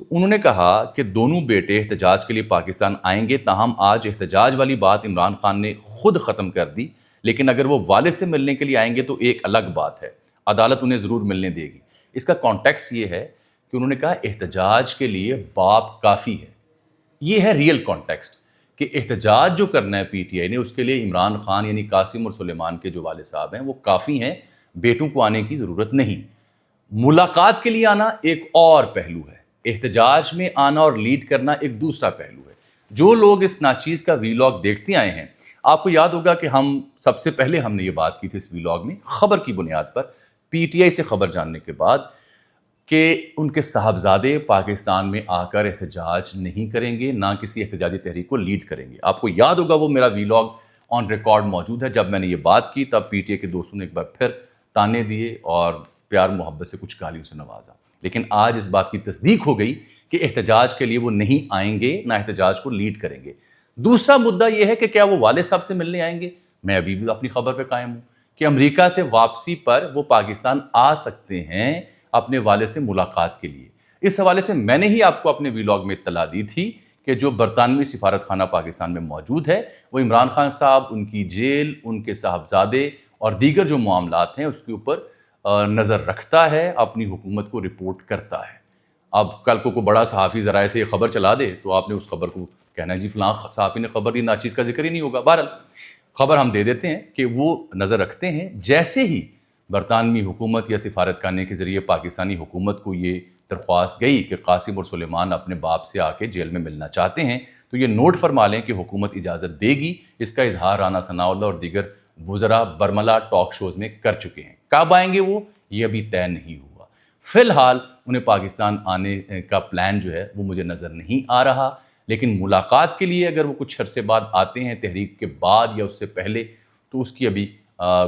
تو انہوں نے کہا کہ دونوں بیٹے احتجاج کے لیے پاکستان آئیں گے، تاہم آج احتجاج والی بات عمران خان نے خود ختم کر دی، لیکن اگر وہ والد سے ملنے کے لیے آئیں گے تو ایک الگ بات ہے، عدالت انہیں ضرور ملنے دے گی۔ اس کا کانٹیکس یہ ہے کہ انہوں نے کہا احتجاج کے لیے باپ کافی ہے۔ یہ ہے ریئل کانٹیکسٹ کہ احتجاج جو کرنا ہے پی ٹی آئی نے، اس کے لیے عمران خان یعنی قاسم اور سلیمان کے جو والد صاحب ہیں وہ کافی ہیں، بیٹوں کو آنے کی ضرورت نہیں۔ ملاقات کے لیے آنا ایک اور پہلو ہے، احتجاج میں آنا اور لیڈ کرنا ایک دوسرا پہلو ہے۔ جو لوگ اس ناچیز کا ویلاگ دیکھتے آئے ہیں، آپ کو یاد ہوگا کہ ہم سب سے پہلے ہم نے یہ بات کی تھی اس ویلاگ میں، خبر کی بنیاد پر پی ٹی آئی سے خبر جاننے کے بعد، کہ ان کے صاحبزادے پاکستان میں آ کر احتجاج نہیں کریں گے، نہ کسی احتجاجی تحریک کو لیڈ کریں گے۔ آپ کو یاد ہوگا وہ میرا ویلاگ آن ریکارڈ موجود ہے، جب میں نے یہ بات کی تب پی ٹی آئی کے دوستوں نے ایک بار پھر تانے دیے اور پیار محبت سے کچھ گالیوں سے نوازا، لیکن آج اس بات کی تصدیق ہو گئی کہ احتجاج کے لیے وہ نہیں آئیں گے، نہ احتجاج کو لیڈ کریں گے۔ دوسرا مدعا یہ ہے کہ کیا وہ والد صاحب سے ملنے آئیں گے؟ میں ابھی بھی اپنی خبر پہ قائم ہوں کہ امریکہ سے واپسی پر وہ پاکستان آ سکتے ہیں اپنے والد سے ملاقات کے لیے۔ اس حوالے سے میں نے ہی آپ کو اپنے ویلاگ میں اطلاع دی تھی کہ جو برطانوی سفارت خانہ پاکستان میں موجود ہے، وہ عمران خان صاحب، ان کی جیل، ان کے صاحبزادے اور دیگر جو معاملات ہیں اس کے اوپر نظر رکھتا ہے، اپنی حکومت کو رپورٹ کرتا ہے۔ اب کل کو کوئی بڑا صحافی ذرائع سے یہ خبر چلا دے تو آپ نے اس خبر کو کہنا ہے جی فلاں صحافی نے خبر دی، ناچیز کا ذکر ہی نہیں ہوگا۔ بہرحال خبر ہم دے دیتے ہیں کہ وہ نظر رکھتے ہیں۔ جیسے ہی برطانوی حکومت یا سفارت خانے کے ذریعے پاکستانی حکومت کو یہ درخواست گئی کہ قاسم اور سلیمان اپنے باپ سے آ کے جیل میں ملنا چاہتے ہیں، تو یہ نوٹ فرما لیں کہ حکومت اجازت دے گی۔ اس کا اظہار رانا ثناءاللہ اور دیگر وزراء برملا ٹاک شوز میں کر چکے ہیں۔ کب آئیں گے وہ، یہ ابھی طے نہیں ہوا۔ فی الحال انہیں پاکستان آنے کا پلان جو ہے وہ مجھے نظر نہیں آ رہا، لیکن ملاقات کے لیے اگر وہ کچھ عرصے بعد آتے ہیں، تحریک کے بعد یا اس سے پہلے، تو اس کی ابھی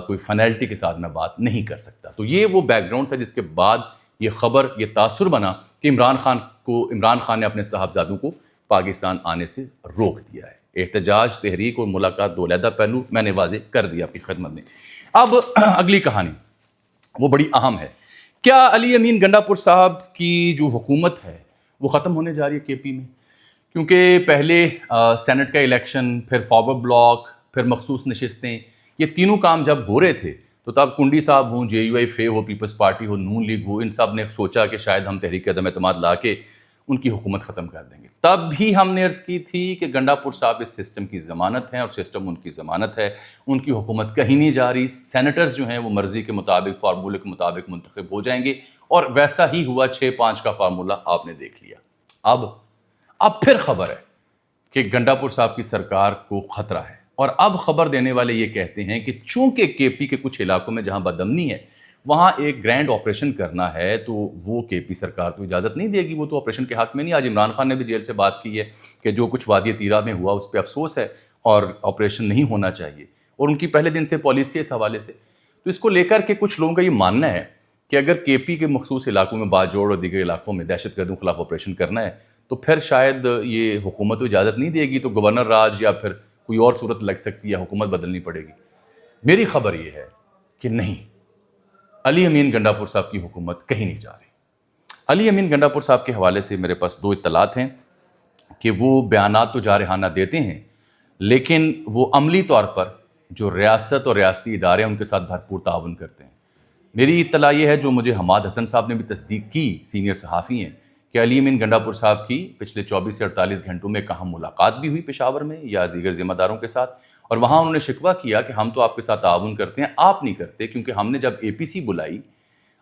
کوئی فنیلٹی کے ساتھ میں بات نہیں کر سکتا۔ تو یہ وہ بیک گراؤنڈ تھا جس کے بعد یہ خبر، یہ تاثر بنا کہ عمران خان نے اپنے صاحبزادوں کو پاکستان آنے سے روک دیا ہے۔ احتجاج، تحریک اور ملاقات دو علیحدہ پہلو میں نے واضح کر دیا اپنی خدمت میں۔ اب اگلی کہانی وہ بڑی اہم ہے۔ کیا علی امین گنڈا پور صاحب کی جو حکومت ہے وہ ختم ہونے جا رہی ہے کے پی میں؟ کیونکہ پہلے سینٹ کا الیکشن، پھر فارورڈ بلاک، پھر مخصوص نشستیں، یہ تینوں کام جب ہو رہے تھے تو تب کنڈی صاحب ہوں، جے یو آئی فے ہو، پیپلز پارٹی ہو، نون لیگ ہو، ان سب نے سوچا کہ شاید ہم تحریک عدم اعتماد لا کے ان کی حکومت ختم کر دیں گے۔ تب بھی ہم نے عرض کی تھی کہ گنڈا پور صاحب اس سسٹم کی ضمانت ہیں اور سسٹم ان کی ضمانت ہے، ان کی حکومت کہیں نہیں جا رہی۔ سینیٹرز جو ہیں وہ مرضی کے مطابق، فارمولے کے مطابق منتخب ہو جائیں گے، اور ویسا ہی ہوا۔ 6-5 کا فارمولہ آپ نے دیکھ لیا۔ اب پھر خبر ہے کہ گنڈا پور صاحب کی سرکار کو خطرہ ہے، اور اب خبر دینے والے یہ کہتے ہیں کہ چونکہ کے پی کے کچھ علاقوں میں جہاں بدامنی ہے وہاں ایک گرینڈ آپریشن کرنا ہے، تو وہ کے پی سرکار تو اجازت نہیں دے گی، وہ تو آپریشن کے حق میں نہیں۔ آج عمران خان نے بھی جیل سے بات کی ہے کہ جو کچھ وادی تیرہ میں ہوا اس پہ افسوس ہے اور آپریشن نہیں ہونا چاہیے، اور ان کی پہلے دن سے پالیسی ہے اس حوالے سے۔ تو اس کو لے کر کے کچھ لوگوں کا یہ ماننا ہے کہ اگر کے پی کے مخصوص علاقوں میں باجوڑ اور دیگر علاقوں میں دہشت گردوں کے خلاف آپریشن کرنا ہے تو پھر شاید یہ حکومت تو اجازت نہیں دے گی، تو گورنر راج یا پھر کوئی اور صورت لگ سکتی ہے، حکومت بدلنی پڑے گی۔ میری خبر یہ ہے کہ نہیں، علی امین گنڈا پور صاحب کی حکومت کہیں نہیں جا رہی۔ علی امین گنڈا پور صاحب کے حوالے سے میرے پاس 2 اطلاعات ہیں کہ وہ بیانات تو جارحانہ دیتے ہیں، لیکن وہ عملی طور پر جو ریاست اور ریاستی ادارے ہیں ان کے ساتھ بھرپور تعاون کرتے ہیں۔ میری اطلاع یہ ہے، جو مجھے حماد حسن صاحب نے بھی تصدیق کی، سینئر صحافی ہیں، کہ علی امین گنڈا پور صاحب کی پچھلے 24 سے 48 گھنٹوں میں کہاں ملاقات بھی ہوئی پشاور میں یا دیگر ذمہ داروں کے ساتھ، اور وہاں انہوں نے شکوہ کیا کہ ہم تو آپ کے ساتھ تعاون کرتے ہیں، آپ نہیں کرتے، کیونکہ ہم نے جب اے پی سی بلائی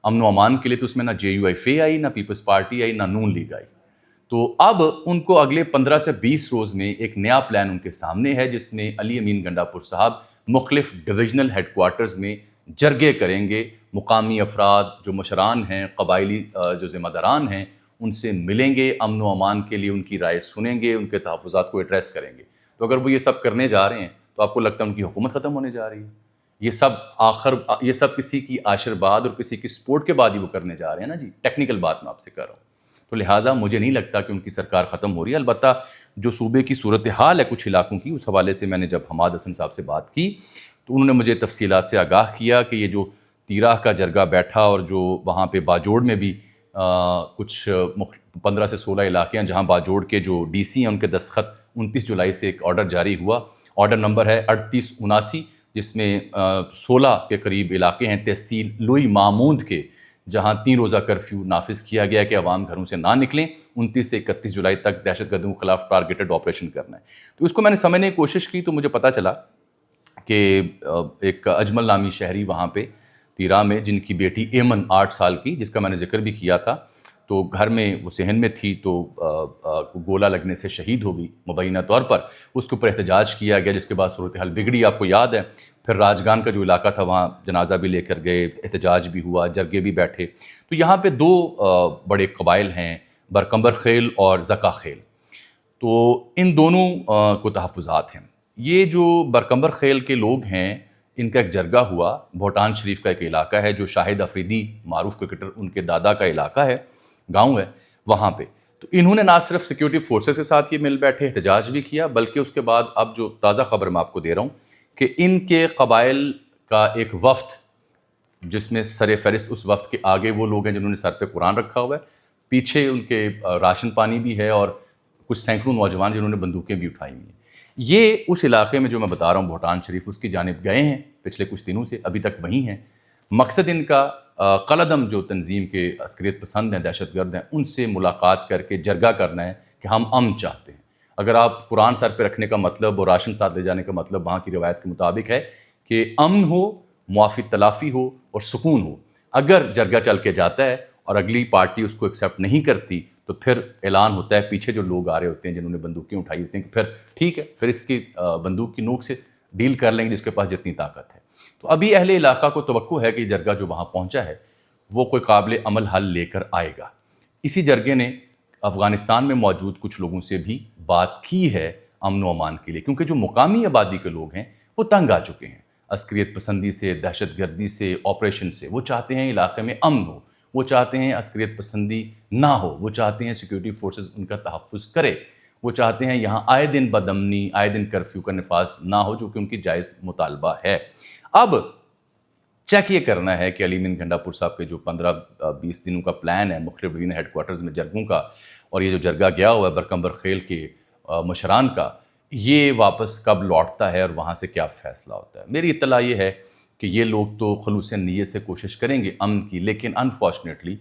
امن و امان کے لیے تو اس میں نہ جے یو آئی فے آئی، نہ پیپلز پارٹی آئی، نہ نون لیگ آئی۔ تو اب ان کو اگلے 15 سے 20 روز میں ایک نیا پلان ان کے سامنے ہے، جس میں علی امین گنڈا پور صاحب مختلف ڈویژنل ہیڈ کوارٹرز میں جرگے کریں گے، مقامی افراد جو مشران ہیں، قبائلی جو ذمہ داران ہیں، ان سے ملیں گے، امن و امان کے لیے ان کی رائے سنیں گے، ان کے تحفظات کو ایڈریس کریں گے۔ تو اگر وہ یہ سب کرنے جا رہے ہیں تو آپ کو لگتا ہے ان کی حکومت ختم ہونے جا رہی ہے؟ یہ سب کسی کی آشرواد اور کسی کی سپورٹ کے بعد ہی وہ کرنے جا رہے ہیں نا جی، ٹیکنیکل بات میں آپ سے کر رہا ہوں۔ تو لہٰذا مجھے نہیں لگتا کہ ان کی سرکار ختم ہو رہی ہے۔ البتہ جو صوبے کی صورتحال ہے کچھ علاقوں کی، اس حوالے سے میں نے جب حماد حسن صاحب سے بات کی تو انہوں نے مجھے تفصیلات سے آگاہ کیا کہ یہ جو تیرہ کا جرگہ بیٹھا اور جو وہاں پہ باجوڑ میں بھی کچھ 15 سے 16 علاقے ہیں جہاں باجوڑ کے جو ڈی سی ہیں ان کے دستخط 29 جولائی سے ایک آرڈر جاری ہوا. آرڈر نمبر ہے 3879، جس میں 16 کے قریب علاقے ہیں تحصیل لوئی ماموند کے، جہاں 3 روزہ کرفیو نافذ کیا گیا کہ عوام گھروں سے نہ نکلیں. 29 سے 31 جولائی تک دہشت گردوں کے خلاف ٹارگیٹڈ آپریشن کرنا ہے. تو اس کو میں نے سمجھنے کی کوشش کی تو مجھے پتہ چلا کہ ایک اجمل نامی شہری وہاں پہ تیرا میں، جن کی بیٹی ایمن 8 سال کی، جس کا میں نے ذکر بھی کیا تھا، تو گھر میں وہ صحن میں تھی تو گولہ لگنے سے شہید ہو گئی مبینہ طور پر. اس کے اوپر احتجاج کیا گیا، جس کے بعد صورتحال بگڑی، آپ کو یاد ہے. پھر راجگان کا جو علاقہ تھا وہاں جنازہ بھی لے کر گئے، احتجاج بھی ہوا، جرگے بھی بیٹھے. تو یہاں پہ 2 بڑے قبائل ہیں، برکمبر خیل اور زکا خیل. تو ان دونوں کو تحفظات ہیں. یہ جو برکمبر خیل کے لوگ ہیں، ان کا ایک جرگہ ہوا. بھوٹان شریف کا ایک علاقہ ہے جو شاہد افریدی معروف کرکٹر ان کے دادا کا علاقہ ہے، گاؤں ہے وہاں پہ. تو انہوں نے نہ صرف سیکیورٹی فورسز کے ساتھ یہ مل بیٹھے احتجاج بھی کیا، بلکہ اس کے بعد اب جو تازہ خبر میں آپ کو دے رہا ہوں کہ ان کے قبائل کا ایک وفد، جس میں سر فہرست اس وفد کے آگے وہ لوگ ہیں جنہوں نے سر پہ قرآن رکھا ہوا ہے، پیچھے ان کے راشن پانی بھی ہے، اور کچھ سینکڑوں نوجوان جنہوں نے بندوقیں بھی اٹھائی ہوئی ہیں. یہ اس علاقے میں جو میں بتا رہا ہوں بھوٹان شریف، اس کی جانب گئے ہیں پچھلے کچھ دنوں سے، ابھی تک وہیں ہیں. مقصد ان کا قلعدم جو تنظیم کے عسکریت پسند ہیں، دہشت گرد ہیں، ان سے ملاقات کر کے جرگہ کرنا ہے کہ ہم امن چاہتے ہیں. اگر آپ قرآن سر پہ رکھنے کا مطلب اور راشن ساتھ لے جانے کا مطلب وہاں کی روایت کے مطابق ہے کہ امن ہو، معافی تلافی ہو اور سکون ہو. اگر جرگہ چل کے جاتا ہے اور اگلی پارٹی اس کو ایکسیپٹ نہیں کرتی تو پھر اعلان ہوتا ہے، پیچھے جو لوگ آ رہے ہوتے ہیں جنہوں نے بندوقیں اٹھائی ہوتی ہیں، کہ پھر ٹھیک ہے، پھر اس کی بندوق کی نوک سے ڈیل کر لیں گے جس کے پاس جتنی طاقت ہے. تو ابھی اہل علاقہ کو توقع ہے کہ جرگہ جو وہاں پہنچا ہے وہ کوئی قابل عمل حل لے کر آئے گا. اسی جرگے نے افغانستان میں موجود کچھ لوگوں سے بھی بات کی ہے امن و امان کے لیے، کیونکہ جو مقامی آبادی کے لوگ ہیں وہ تنگ آ چکے ہیں عسکریت پسندی سے، دہشت گردی سے، آپریشن سے. وہ چاہتے ہیں علاقے میں امن ہو، وہ چاہتے ہیں عسکریت پسندی نہ ہو، وہ چاہتے ہیں سیکیورٹی فورسز ان کا تحفظ کرے، وہ چاہتے ہیں یہاں آئے دن بدامنی، آئے دن کرفیو کا نفاذ نہ ہو، جو کہ ان کی جائز مطالبہ ہے. اب چیک یہ کرنا ہے کہ علی مین گھنڈا پور صاحب کے جو 15-20 دنوں کا پلان ہے مختلف ڈویژن ہیڈ کوارٹرز میں جرگوں کا، اور یہ جو جرگہ گیا ہوا ہے برکمبر خیل کے مشران کا، یہ واپس کب لوٹتا ہے اور وہاں سے کیا فیصلہ ہوتا ہے. میری اطلاع یہ ہے کہ یہ لوگ تو خلوص نیت سے کوشش کریں گے امن کی، لیکن انفارچونیٹلی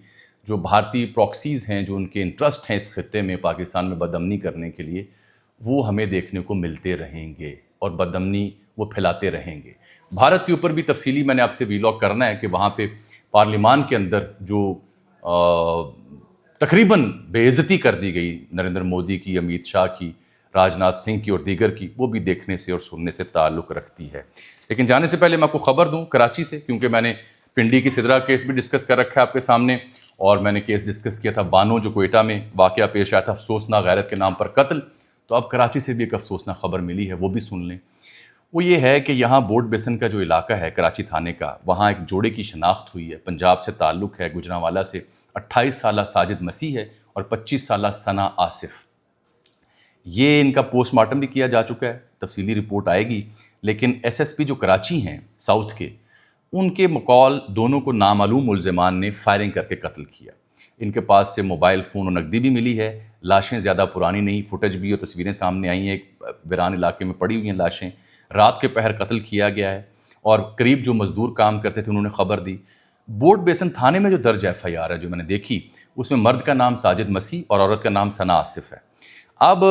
جو بھارتی پراکسیز ہیں، جو ان کے انٹرسٹ ہیں اس خطے میں پاکستان میں بدامنی کرنے کے لیے، وہ ہمیں دیکھنے کو ملتے رہیں گے اور بدامنی وہ پھیلاتے رہیں گے. بھارت کے اوپر بھی تفصیلی میں نے آپ سے ویلاگ کرنا ہے کہ وہاں پہ پارلیمان کے اندر جو تقریباً بے عزتی کر دی گئی نریندر مودی کی، امیت شاہ کی، راج ناتھ سنگھ کی اور دیگر کی، وہ بھی دیکھنے سے اور سننے سے تعلق رکھتی ہے. لیکن جانے سے پہلے میں آپ کو خبر دوں کراچی سے، کیونکہ میں نے پنڈی کی سدرا کیس بھی ڈسکس کر رکھا ہے آپ کے سامنے، اور میں نے کیس ڈسکس کیا تھا بانو جو کوئٹہ میں واقعہ پیش آیا تھا، افسوسناک غیرت کے نام پر قتل. تو اب کراچی سے بھی ایک افسوسناک خبر ملی ہے، وہ بھی سن لیں. وہ یہ ہے کہ یہاں بورڈ بیسن کا جو علاقہ ہے کراچی تھانے کا، وہاں ایک جوڑے کی شناخت ہوئی ہے، پنجاب سے تعلق ہے، گجرانوالہ سے. 28 سالہ ساجد مسیح ہے اور 25 سالہ ثنا آصف. یہ ان کا پوسٹ مارٹم بھی کیا جا چکا ہے، تفصیلی رپورٹ آئے گی. لیکن ایس ایس پی جو کراچی ہیں ساؤتھ کے، ان کے مقال دونوں کو نامعلوم ملزمان نے فائرنگ کر کے قتل کیا. ان کے پاس سے موبائل فون اور نقدی بھی ملی ہے. لاشیں زیادہ پرانی نہیں، فوٹیج بھی اور تصویریں سامنے آئی ہیں. ایک ویران علاقے میں پڑی ہوئی ہیں لاشیں. رات کے پہر قتل کیا گیا ہے، اور قریب جو مزدور کام کرتے تھے انہوں نے خبر دی. بورڈ بیسن تھانے میں جو درج ایف آئی آر ہے جو میں نے دیکھی، اس میں مرد کا نام ساجد مسیح اور عورت کا نام ثنا آصف ہے. اب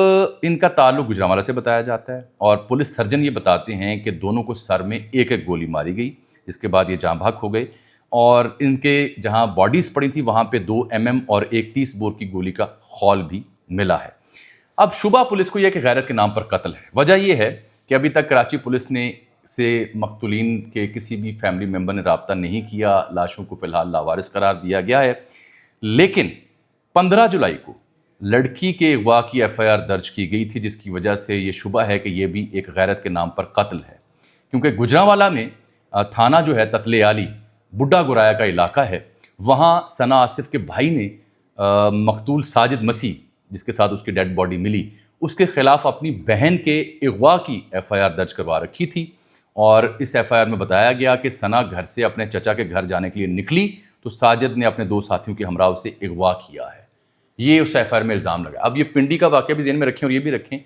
ان کا تعلق گجرانوالہ سے بتایا جاتا ہے، اور پولیس سرجن یہ بتاتے ہیں کہ دونوں کو سر میں ایک ایک گولی ماری گئی، جس کے بعد یہ جاں بحق ہو گئے. اور ان کے جہاں باڈیز پڑی تھی وہاں پہ 2 mm اور ایک 30 بور کی گولی کا خول بھی ملا ہے. اب شبہ پولیس کو یہ کہ غیرت کے نام پر قتل ہے. وجہ یہ ہے کہ ابھی تک کراچی پولیس نے سے مقتولین کے کسی بھی فیملی ممبر نے رابطہ نہیں کیا. لاشوں کو فی الحال لاوارث قرار دیا گیا ہے. لیکن 15 جولائی کو لڑکی کے اغوا کی ایف آئی آر درج کی گئی تھی، جس کی وجہ سے یہ شبہ ہے کہ یہ بھی ایک غیرت کے نام پر قتل ہے. کیونکہ گجرانوالہ میں تھانہ جو ہے تتلے عالی بڈھا گرایا کا علاقہ ہے، وہاں ثنا آصف کے بھائی نے مقتول ساجد مسیح جس کے ساتھ اس کی ڈیڈ باڈی ملی، اس کے خلاف اپنی بہن کے اغوا کی ایف آئی آر درج کروا رکھی تھی. اور اس ایف آئی آر میں بتایا گیا کہ ثنا گھر سے اپنے چچا کے گھر جانے کے لیے نکلی تو تو ساجد نے اپنے 2 ساتھیوں کے ہمراہ سے اغوا کیا ہے، یہ اس ایف آئی آر میں الزام لگا۔ اب یہ پنڈی کا واقعہ بھی ذہن میں رکھیں اور یہ بھی رکھیں،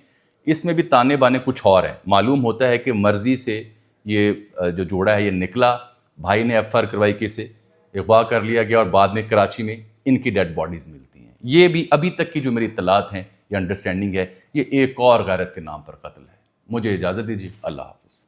اس میں بھی تانے بانے کچھ اور ہیں۔ معلوم ہوتا ہے کہ مرضی سے یہ جو جوڑا ہے یہ نکلا، بھائی نے ایف آئی آر کروائی کہ اسے اغوا کر لیا گیا اور بعد میں کراچی میں ان کی ڈیڈ باڈیز ملتی ہیں۔ یہ بھی ابھی تک کی جو میری اطلاعات ہیں یا انڈرسٹینڈنگ ہے، یہ ایک اور غیرت کے نام پر قتل ہے۔ مجھے اجازت دیجیے، اللہ حافظ۔